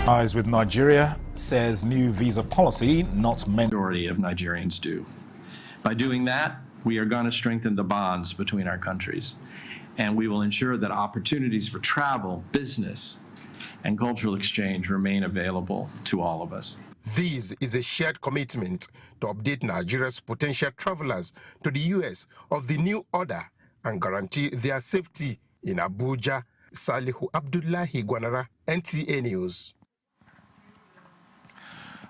Eyes with Nigeria says new visa policy not meant. The majority of Nigerians do. By doing that, we are going to strengthen the bonds between our countries, and we will ensure that opportunities for travel, business, and cultural exchange remain available to all of us. This is a shared commitment to update Nigeria's potential travelers to the U.S. of the new order and guarantee their safety in Abuja. Salihu Abdullahi Gwanara, NTA News.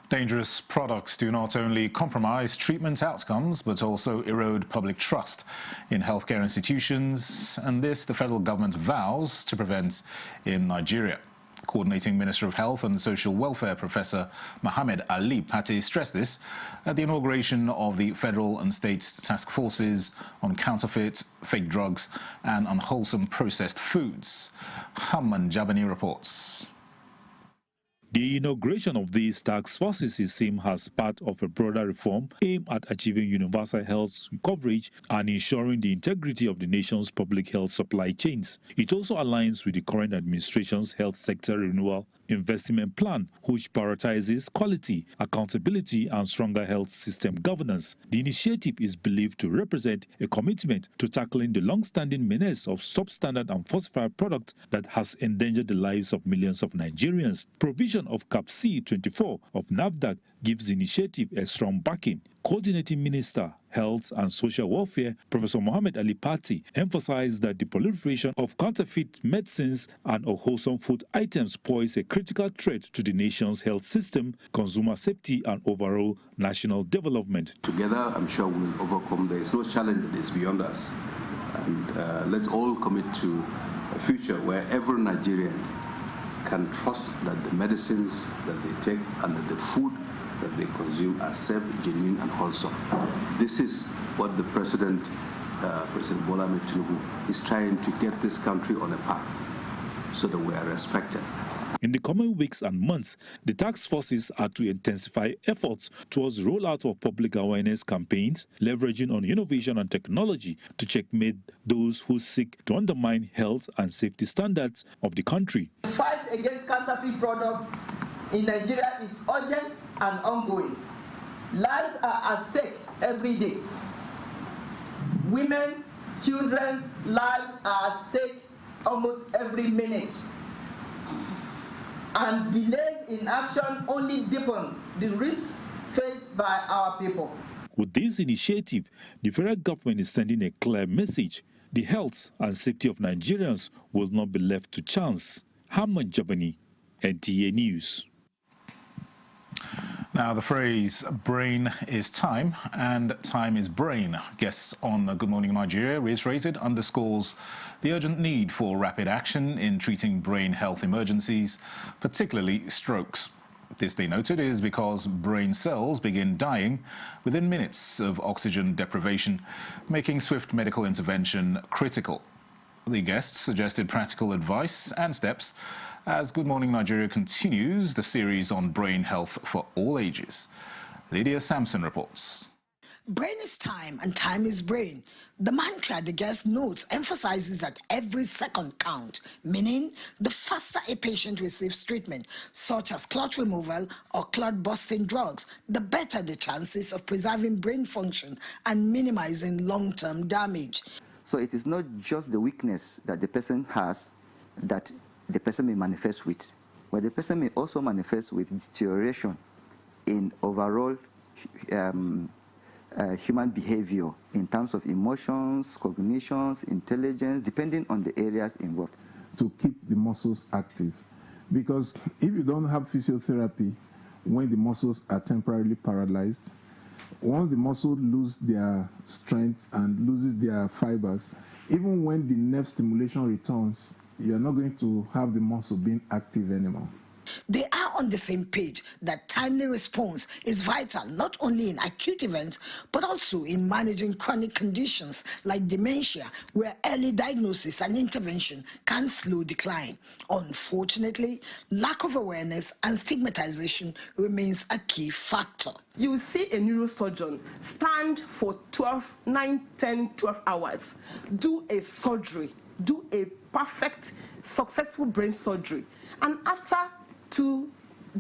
Dangerous products do not only compromise treatment outcomes, but also erode public trust in healthcare institutions, and this the federal government vows to prevent in Nigeria. Coordinating Minister of Health and Social Welfare Professor Mohammed Ali Pate stressed this at the inauguration of the federal and state task forces on counterfeit, fake drugs and unwholesome processed foods. Hamman Jabani reports. The inauguration of these task forces is seen as part of a broader reform aimed at achieving universal health coverage and ensuring the integrity of the nation's public health supply chains. It also aligns with the current administration's health sector renewal investment plan, which prioritizes quality, accountability, and stronger health system governance. The initiative is believed to represent a commitment to tackling the long-standing menace of substandard and falsified products that has endangered the lives of millions of Nigerians. Provision of Cap C-24 of NAFDAC gives the initiative a strong backing. Coordinating Minister, Health and Social Welfare, Professor Mohammed Ali Pate, emphasized that the proliferation of counterfeit medicines and unwholesome food items pose a critical threat to the nation's health system, consumer safety, and overall national development. Together, I'm sure we'll overcome. There is no challenge that is beyond us. And let's all commit to a future where every Nigerian can trust that the medicines that they take and that the food that they consume are safe, genuine, and wholesome. This is what the President Bola Ahmed Tinubu is trying to get this country on a path so that we are respected. In the coming weeks and months, the task forces are to intensify efforts towards the rollout of public awareness campaigns, leveraging on innovation and technology to checkmate those who seek to undermine health and safety standards of the country. The fight against counterfeit products in Nigeria is urgent and ongoing. Lives are at stake every day. Women, children's lives are at stake almost every minute. And delays in action only deepen the risks faced by our people. With this initiative, the federal government is sending a clear message. The health and safety of Nigerians will not be left to chance. Hamman Jabani, NTA News. Now, the phrase brain is time and time is brain, guests on Good Morning Nigeria reiterated, underscores the urgent need for rapid action in treating brain health emergencies, particularly strokes. This, they noted, is because brain cells begin dying within minutes of oxygen deprivation, making swift medical intervention critical. The guests suggested practical advice and steps as Good Morning Nigeria continues the series on brain health for all ages. Lydia Sampson reports. Brain is time and time is brain. The mantra the guest notes emphasizes that every second counts, meaning the faster a patient receives treatment, such as clot removal or clot-busting drugs, the better the chances of preserving brain function and minimizing long-term damage. So it is not just the weakness that the person has that the person may manifest with, but the person may also manifest with deterioration in overall human behavior in terms of emotions, cognitions, intelligence, depending on the areas involved. To keep the muscles active, because if you don't have physiotherapy when the muscles are temporarily paralyzed, once the muscles lose their strength and loses their fibers, even when the nerve stimulation returns, you're not going to have the muscle being active anymore. They are on the same page that timely response is vital not only in acute events but also in managing chronic conditions like dementia, where early diagnosis and intervention can slow decline. Unfortunately, lack of awareness and stigmatization remains a key factor. You will see a neurosurgeon stand for 9, 10, 12 hours, do a surgery, do a perfect, successful brain surgery, and after 2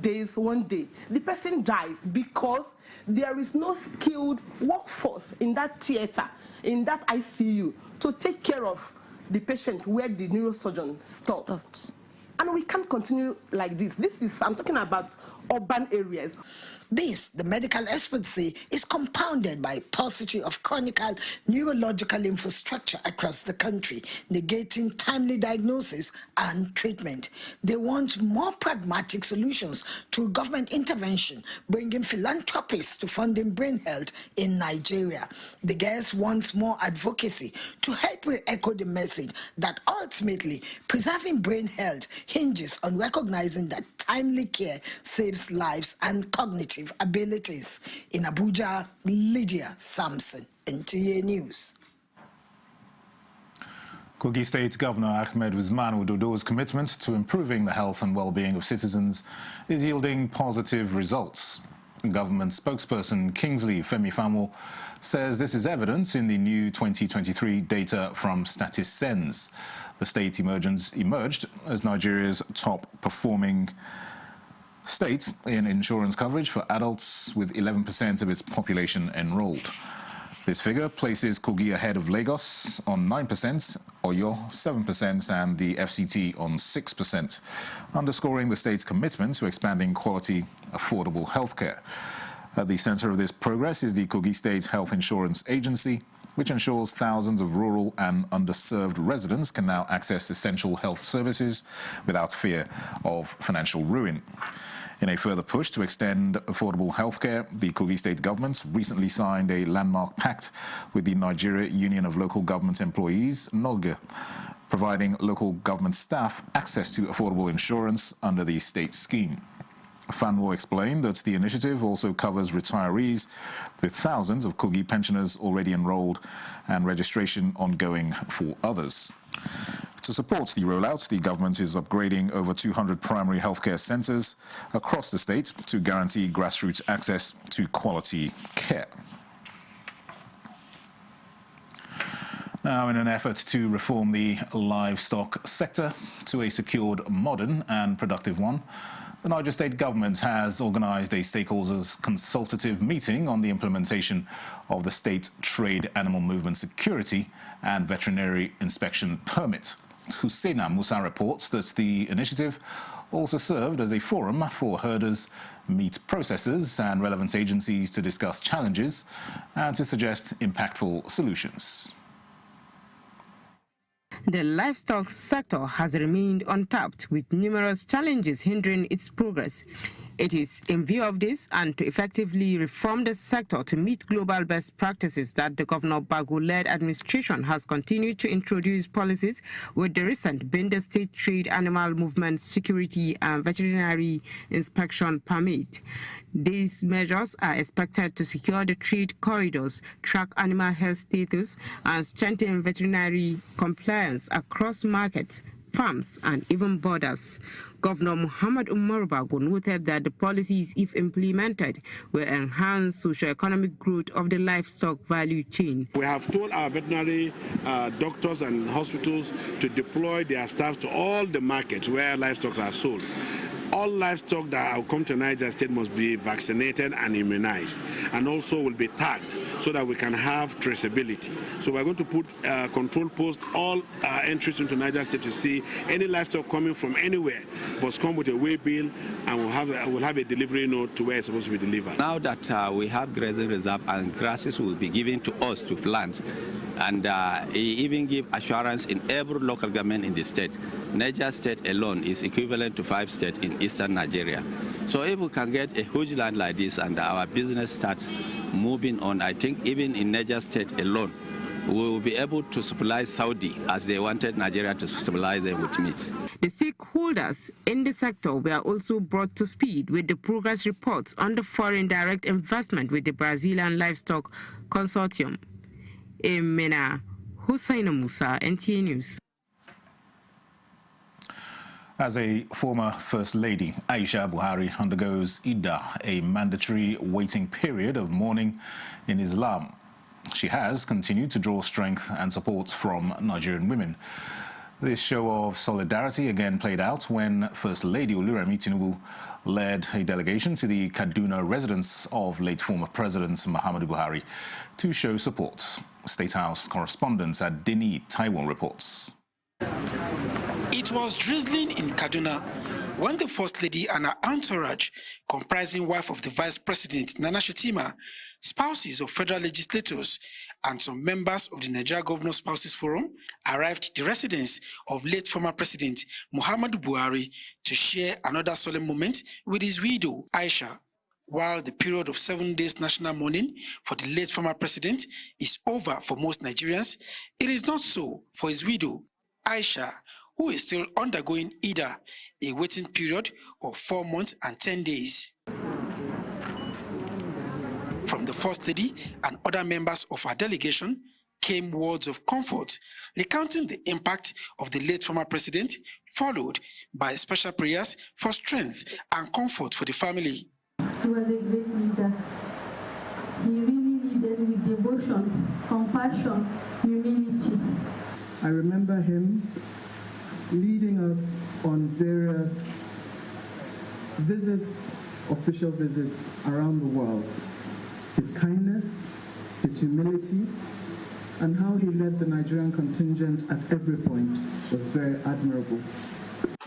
days, one day, the person dies because there is no skilled workforce in that theater, in that ICU, to take care of the patient where the neurosurgeon stops. And we can't continue like this. I'm talking about urban areas. This, the medical experts say, is compounded by paucity of chronic neurological infrastructure across the country, negating timely diagnosis and treatment. They want more pragmatic solutions through government intervention, bringing philanthropists to funding brain health in Nigeria. The guest wants more advocacy to help re-echo the message that ultimately preserving brain health hinges on recognizing that timely care saves lives and cognitive abilities. In Abuja, Lydia Sampson, NTA News. Kogi State Governor Ahmed Usman Ododo's commitment to improving the health and well-being of citizens is yielding positive results. Government spokesperson Kingsley Femi Famwo says this is evident in the new 2023 data from StatisSense. The state emerged as Nigeria's top-performing state in insurance coverage for adults, with 11% of its population enrolled. This figure places Kogi ahead of Lagos on 9%, Oyo 7%, and the FCT on 6%, underscoring the state's commitment to expanding quality, affordable healthcare. At the center of this progress is the Kogi State Health Insurance Agency, which ensures thousands of rural and underserved residents can now access essential health services without fear of financial ruin. In a further push to extend affordable healthcare, the Kogi State government recently signed a landmark pact with the Nigeria Union of Local Government Employees, NOLGE, providing local government staff access to affordable insurance under the state scheme. Fanwo explained that the initiative also covers retirees, with thousands of Kogi pensioners already enrolled and registration ongoing for others. To support the rollout, the government is upgrading over 200 primary healthcare centers across the state to guarantee grassroots access to quality care. Now, in an effort to reform the livestock sector to a secured, modern and productive one, the Niger State government has organized a stakeholders consultative meeting on the implementation of the State Trade Animal Movement Security and Veterinary Inspection Permit. Husseina Musa reports that the initiative also served as a forum for herders, meat processors and relevant agencies to discuss challenges and to suggest impactful solutions. The livestock sector has remained untapped, with numerous challenges hindering its progress. It is in view of this and to effectively reform the sector to meet global best practices that the Governor Bago-led administration has continued to introduce policies, with the recent being the State Trade Animal Movement Security and Veterinary Inspection Permit. These measures are expected to secure the trade corridors, track animal health status, and strengthen veterinary compliance across markets, farms, and even borders. Governor Muhammad Umar Bago noted that the policies, if implemented, will enhance socio-economic growth of the livestock value chain. We have told our veterinary doctors and hospitals to deploy their staff to all the markets where livestock are sold. All livestock that will come to Niger State must be vaccinated and immunized, and also will be tagged so that we can have traceability. So we're going to put control posts all entries into Niger State to see any livestock coming from anywhere must come with a way bill, and we'll have a delivery note to where it's supposed to be delivered. Now that we have grazing reserve and grasses will be given to us to plant, and he even give assurance in every local government in the state. Niger State alone is equivalent to 5 states in eastern Nigeria. So if we can get a huge land like this and our business starts moving on, I think even in Niger State alone, we will be able to supply Saudi as they wanted Nigeria to supply them with meat. The stakeholders in the sector were also brought to speed with the progress reports on the foreign direct investment with the Brazilian Livestock Consortium. Emena Husseina Musa, NTA News. As a former First Lady, Aisha Buhari undergoes Iddah, a mandatory waiting period of mourning in Islam. She has continued to draw strength and support from Nigerian women. This show of solidarity again played out when First Lady Oluremi Tinubu led a delegation to the Kaduna residence of late former President Muhammadu Buhari to show support. State House correspondent Adeni Taiwan reports. It was drizzling in Kaduna when the First Lady and her entourage, comprising wife of the Vice President Nana Shettima, spouses of federal legislators, and some members of the Nigeria Governor Spouses Forum, arrived at the residence of late former President Muhammadu Buhari to share another solemn moment with his widow, Aisha. While the period of 7 days national mourning for the late former president is over for most Nigerians, it is not so for his widow, Aisha, who is still undergoing either a waiting period of 4 months and 10 days. From the First Lady and other members of our delegation came words of comfort, recounting the impact of the late former president, followed by special prayers for strength and comfort for the family. He was a great leader. He really leaded with devotion, compassion, humility. I remember him leading us on various visits, official visits around the world. His kindness, his humility, and how he led the Nigerian contingent at every point was very admirable.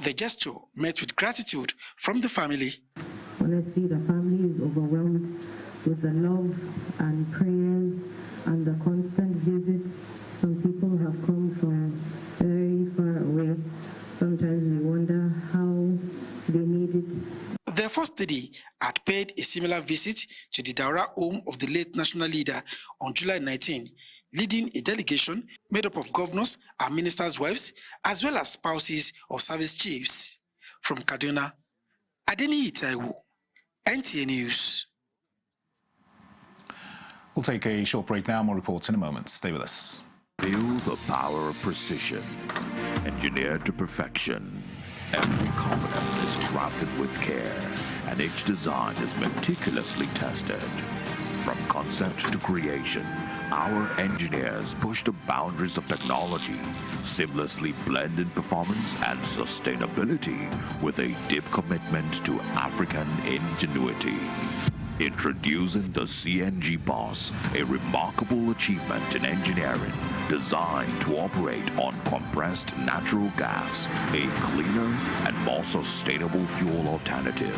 The gesture met with gratitude from the family. Honestly, the family is overwhelmed with the love and prayers and the constant visits. Some people have come from very far away. Sometimes we wonder how they need it. The First Lady had paid a similar visit to the Daura home of the late national leader on July 19, leading a delegation made up of governors and ministers' wives, as well as spouses of service chiefs. From Kaduna, Adeni Taiwo, NTA News. We'll take a short break now. More reports in a moment. Stay with us. Feel the power of precision, engineered to perfection. Every component is crafted with care, and each design is meticulously tested. From concept to creation, our engineers push the boundaries of technology, seamlessly blending performance and sustainability with a deep commitment to African ingenuity. Introducing the CNG Boss, a remarkable achievement in engineering designed to operate on compressed natural gas, a cleaner and more sustainable fuel alternative.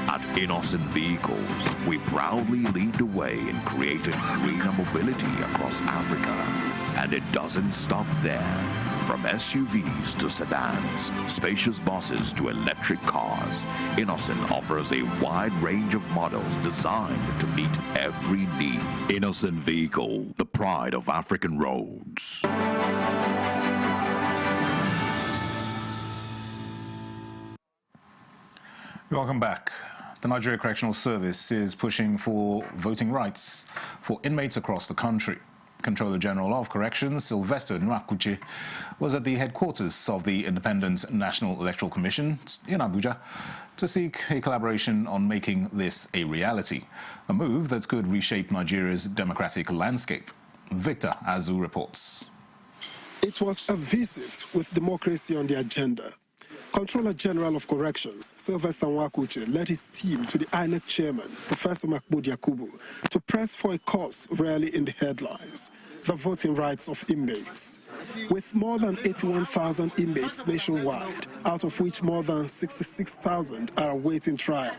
At Innocent Vehicles, we proudly lead the way in creating greener mobility across Africa. And it doesn't stop there. From SUVs to sedans, spacious buses to electric cars, Innocent offers a wide range of models designed to meet every need. Innocent Vehicle, the pride of African roads. Welcome back. The Nigeria Correctional Service is pushing for voting rights for inmates across the country. Controller General of Corrections, Sylvester Nwakuche, was at the headquarters of the Independent National Electoral Commission in Abuja to seek a collaboration on making this a reality, a move that could reshape Nigeria's democratic landscape. Victor Azu reports. It was a visit with democracy on the agenda. Controller General of Corrections, Sylvester Nwakuche, led his team to the INEC chairman, Professor Mahmoud Yakubu, to press for a cause rarely in the headlines, the voting rights of inmates. With more than 81,000 inmates nationwide, out of which more than 66,000 are awaiting trial,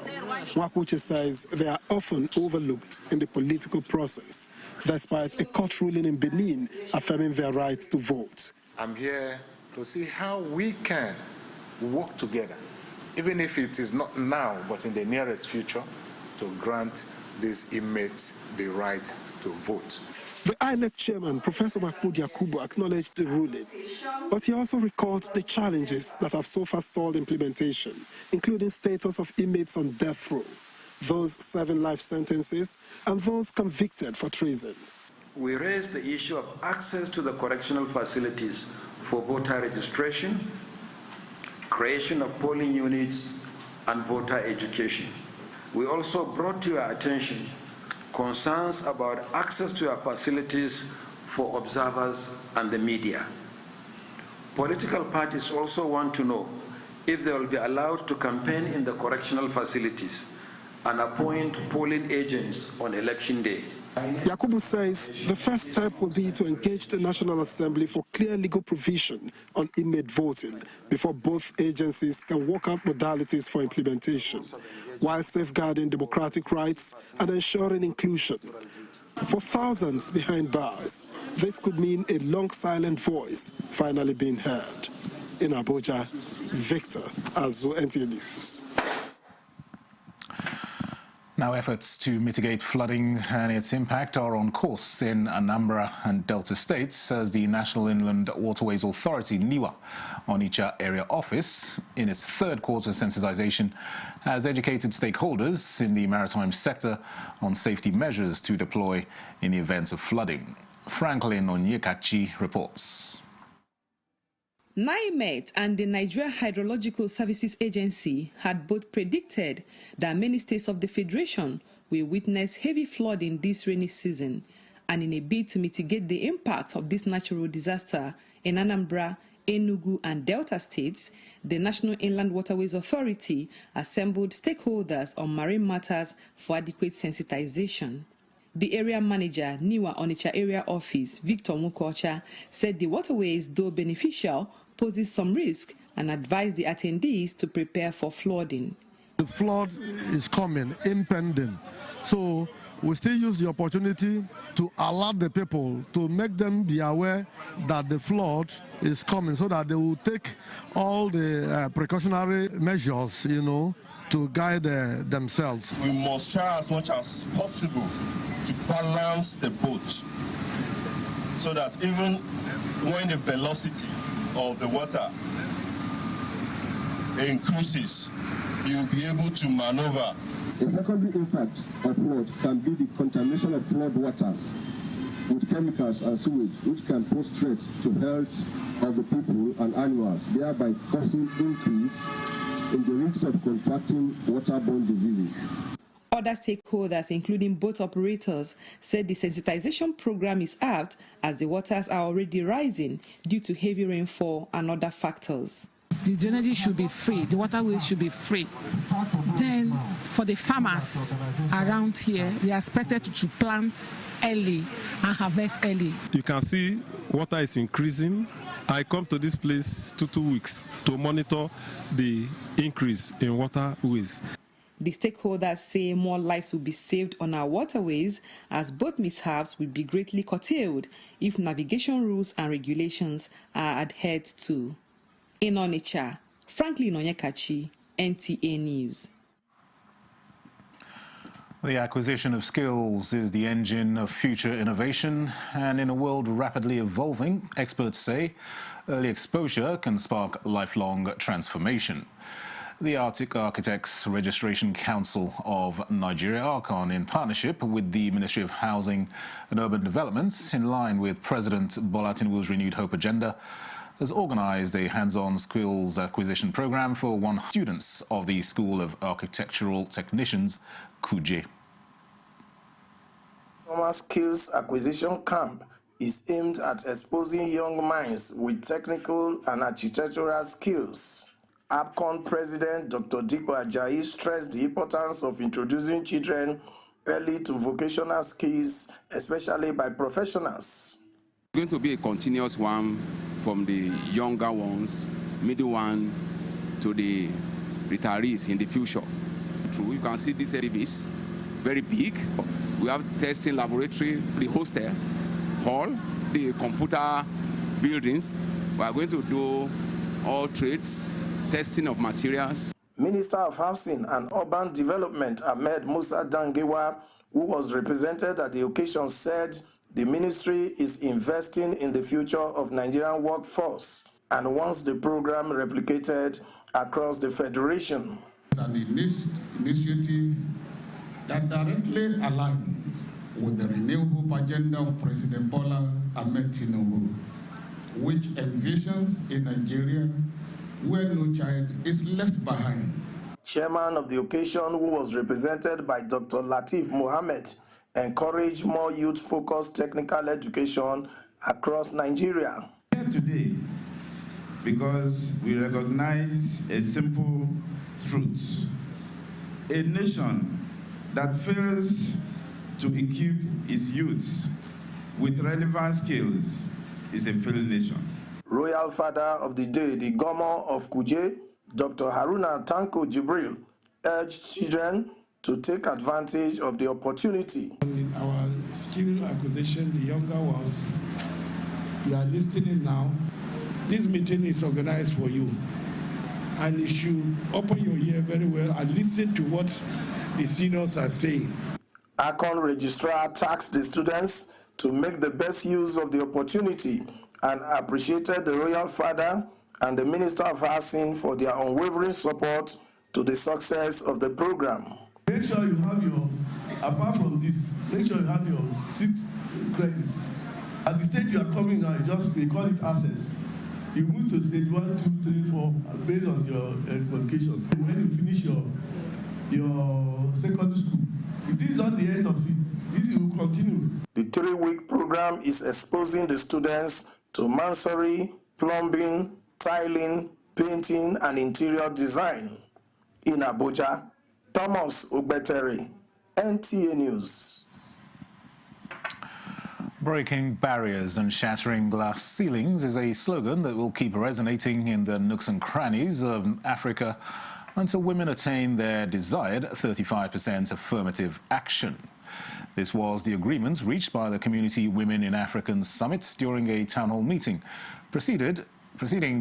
Nwakuche says they are often overlooked in the political process, despite a court ruling in Benin affirming their right to vote. I'm here to see how we can work together, even if it is not now, but in the nearest future, to grant these inmates the right to vote. The INEC chairman, Professor Mahmoud Yakubu, acknowledged the ruling, but he also recalled the challenges that have so far stalled implementation, including status of inmates on death row, those serving life sentences, and those convicted for treason. We raised the issue of access to the correctional facilities for voter registration, creation of polling units, and voter education. We also brought to your attention concerns about access to our facilities for observers and the media. Political parties also want to know if they will be allowed to campaign in the correctional facilities and appoint polling agents on election day. Yakubu says the first step will be to engage the National Assembly for clear legal provision on inmate voting before both agencies can work out modalities for implementation, while safeguarding democratic rights and ensuring inclusion. For thousands behind bars, this could mean a long silent voice finally being heard. In Abuja, Victor Azu, NTA News. Now, efforts to mitigate flooding and its impact are on course in Anambra and Delta states as the National Inland Waterways Authority, NIWA, Onitsha Area Office, in its third quarter sensitization, has educated stakeholders in the maritime sector on safety measures to deploy in the event of flooding. Franklin Onyekachi reports. NIMET and the Nigeria Hydrological Services Agency had both predicted that many states of the Federation will witness heavy flooding this rainy season, and in a bid to mitigate the impact of this natural disaster in Anambra, Enugu and Delta states, the National Inland Waterways Authority assembled stakeholders on marine matters for adequate sensitization. The area manager, NIWA Onitsha Area Office, Victor Mukocha, said the waterways, though beneficial, poses some risk and advised the attendees to prepare for flooding. The flood is coming, impending. So we still use the opportunity to alert the people, to make them be aware that the flood is coming so that they will take all the precautionary measures, to guide themselves. We must try as much as possible to balance the boat so that even when the velocity of the water increases, you'll be able to maneuver. The secondary impact of flood can be the contamination of flood waters with chemicals and sewage, which can pose threat to health of the people and animals, thereby causing increase in the risks of contracting waterborne diseases. Other stakeholders, including boat operators, said the sensitization program is apt as the waters are already rising due to heavy rainfall and other factors. The drainage should be free, the waterways should be free. Then, for the farmers around here, they are expected to plant early and harvest early. You can see water is increasing. I come to this place 2 weeks to monitor the increase in waterways. The stakeholders say more lives will be saved on our waterways as boat mishaps will be greatly curtailed if navigation rules and regulations are adhered to. In Onitsha, Franklin Onyekachi, NTA News. The acquisition of skills is the engine of future innovation, and in a world rapidly evolving, experts say early exposure can spark lifelong transformation. The Arctic Architects Registration Council of Nigeria, ARCON, in partnership with the Ministry of Housing and Urban Development, in line with President Bola Tinubu's Renewed Hope agenda, has organized a hands-on skills acquisition program for 100 students of the School of Architectural Technicians, Kuje. Summer Skills Acquisition Camp is aimed at exposing young minds with technical and architectural skills. ARCON President Dr. Dikko Ajayi stressed the importance of introducing children early to vocational skills, especially by professionals. It's going to be a continuous one from the younger ones, middle one, to the retirees in the future. True, you can see this edifice, very big. We have the testing laboratory, the hostel, hall, the computer buildings. We are going to do all trades, testing of materials. Minister of Housing and Urban Development Ahmed Musa Dangewa, who was represented at the occasion, said the ministry is investing in the future of Nigerian workforce and wants the program replicated across the federation. An initiative that directly aligns with the Renewed Hope agenda of President Bola Ahmed Tinubu, which envisions a Nigeria where no child is left behind. Chairman of the occasion, who was represented by Dr. Latif Mohammed, encouraged more youth-focused technical education across Nigeria. Here today, because we recognize a simple truth. A nation that fails to equip its youth with relevant skills is a failed nation. Royal Father of the Day, the Gomo of Kuje, Dr. Haruna Tanko Jibril, urged children to take advantage of the opportunity. In our skill acquisition, the younger ones, you are listening now. This meeting is organized for you. And you should open your ear very well and listen to what the seniors are saying. ACON registrar tasked the students to make the best use of the opportunity and appreciated the Royal Father and the Minister of Housing for their unwavering support to the success of the program. Make sure you have your, apart from this, make sure you have your 6 credits. At the stage you are coming now, we call it access. You move to stage 1, 2, 3, 4, based on your qualification. When you finish your secondary school, this is not the end of it. This will continue. The 3-week program is exposing the students to masonry, plumbing, tiling, painting, and interior design. In Abuja, Thomas Ogbetere, NTA News. Breaking barriers and shattering glass ceilings is a slogan that will keep resonating in the nooks and crannies of Africa until women attain their desired 35% affirmative action. This was the agreement reached by the Community Women in African Summit during a town hall meeting preceding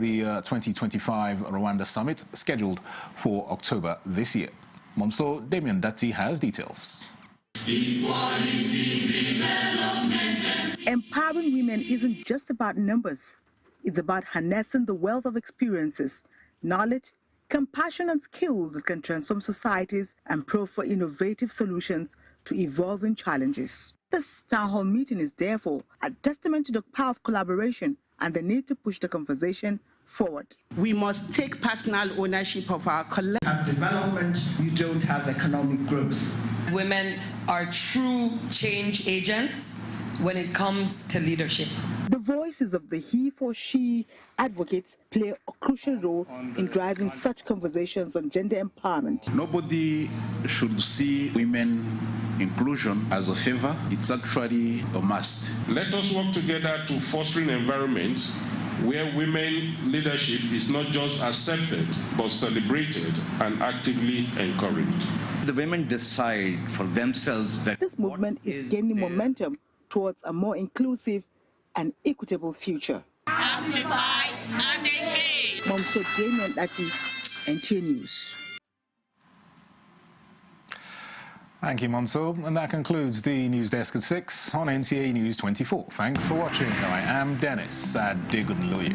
the 2025 Rwanda Summit scheduled for October this year. Momso Damien Dati has details. Empowering women isn't just about numbers. It's about harnessing the wealth of experiences, knowledge, compassion and skills that can transform societies and prove for innovative solutions to evolving challenges. This town hall meeting is therefore a testament to the power of collaboration and the need to push the conversation forward. We must take personal ownership of our collective development. You don't have economic growth. Women are true change agents when it comes to leadership. The voices of the he for she advocates play a crucial role in driving such conversations on gender empowerment. Nobody should see women inclusion as a favor. It's actually a must. Let us work together to foster an environment where women leadership is not just accepted but celebrated and actively encouraged. The women decide for themselves that this movement is gaining momentum towards a more inclusive and equitable future. Amplify and engage. Momso Damien Dati, NTA News. Thank you, Momso. And that concludes the News Desk at 6 on NTA News 24. Thanks for watching. I am Dennis Adegunloye.